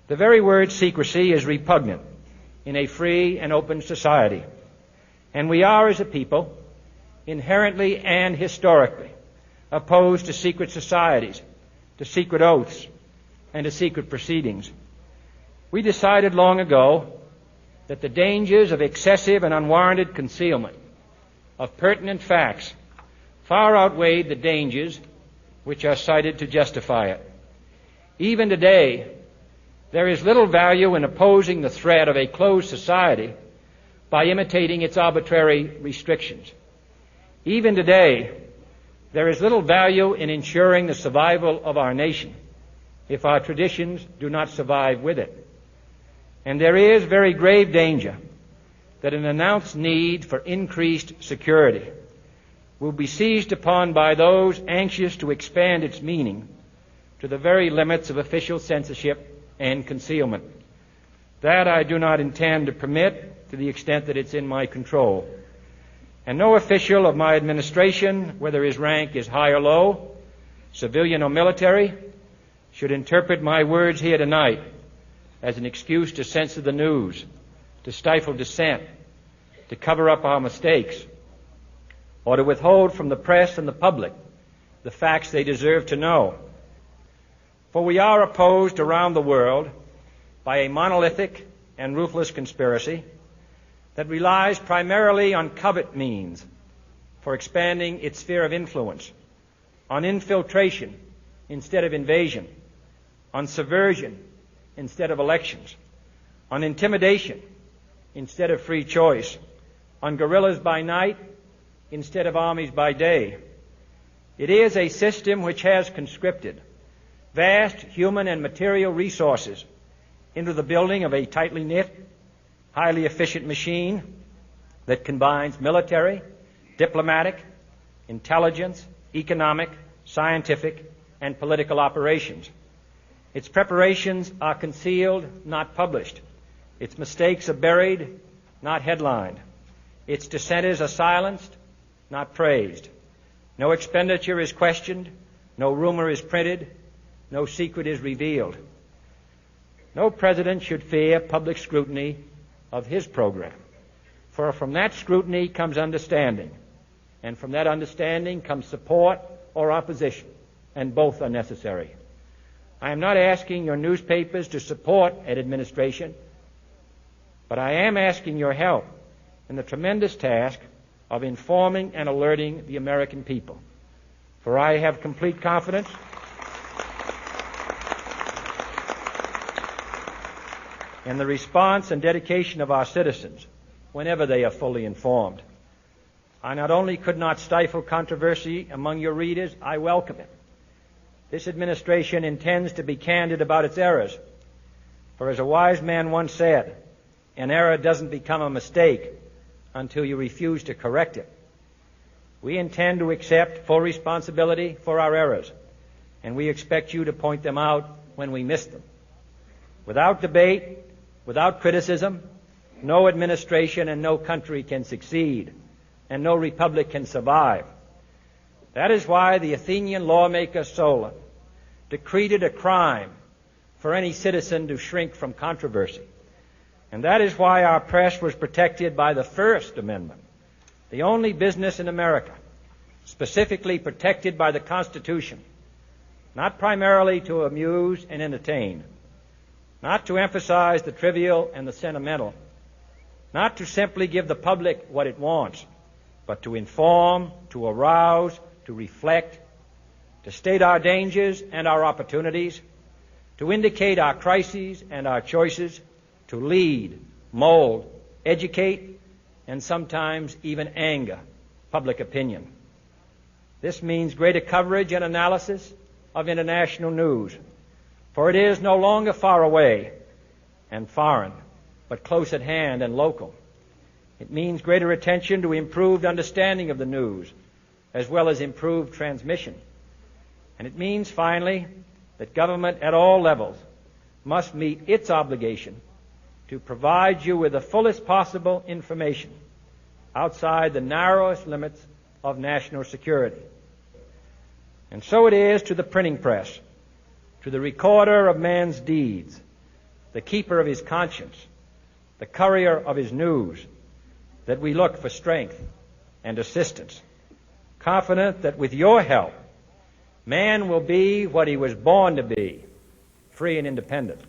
The very word secrecy is repugnant in a free and open society, and we are, as a people, inherently and historically opposed to secret societies, to secret oaths, and to secret proceedings. We decided long ago that the dangers of excessive and unwarranted concealment of pertinent facts far outweighed the dangers which are cited to justify it. Even today, there is little value in opposing the threat of a closed society by imitating its arbitrary restrictions. Even today, there is little value in ensuring the survival of our nation if our traditions do not survive with it. And there is very grave danger that an announced need for increased security will be seized upon by those anxious to expand its meaning to the very limits of official censorship and concealment. That I do not intend to permit to the extent that it's in my control. And no official of my administration, whether his rank is high or low, civilian or military, should interpret my words here tonight as an excuse to censor the news, to stifle dissent, to cover up our mistakes, or to withhold from the press and the public the facts they deserve to know. For we are opposed around the world by a monolithic and ruthless conspiracy that relies primarily on covert means for expanding its sphere of influence, on infiltration instead of invasion, on subversion instead of elections, on intimidation instead of free choice, on guerrillas by night instead of armies by day. It is a system which has conscripted vast human and material resources into the building of a tightly knit, highly efficient machine that combines military, diplomatic, intelligence, economic, scientific, and political operations. Its preparations are concealed, not published. Its mistakes are buried, not headlined. Its dissenters are silenced, not praised. No expenditure is questioned, no rumor is printed, no secret is revealed. No president should fear public scrutiny of his program, for from that scrutiny comes understanding, and from that understanding comes support or opposition, and both are necessary. I am not asking your newspapers to support an administration, but I am asking your help in the tremendous task of informing and alerting the American people. For I have complete confidence in the response and dedication of our citizens whenever they are fully informed. I not only could not stifle controversy among your readers, I welcome it. This administration intends to be candid about its errors. For as a wise man once said, an error doesn't become a mistake until you refuse to correct it. We intend to accept full responsibility for our errors, and we expect you to point them out when we miss them. Without debate, without criticism, no administration and no country can succeed, and no republic can survive. That is why the Athenian lawmaker Solon decreed it a crime for any citizen to shrink from controversy. And that is why our press was protected by the First Amendment, the only business in America specifically protected by the Constitution, not primarily to amuse and entertain, not to emphasize the trivial and the sentimental, not to simply give the public what it wants, but to inform, to arouse, to reflect, to state our dangers and our opportunities, to indicate our crises and our choices, to lead, mold, educate, and sometimes even anger public opinion. This means greater coverage and analysis of international news, for it is no longer far away and foreign, but close at hand and local. It means greater attention to improved understanding of the news, as well as improved transmission. And it means, finally, that government at all levels must meet its obligation to provide you with the fullest possible information outside the narrowest limits of national security. And so it is to the printing press, to the recorder of man's deeds, the keeper of his conscience, the courier of his news, that we look for strength and assistance, confident that with your help, man will be what he was born to be, free and independent.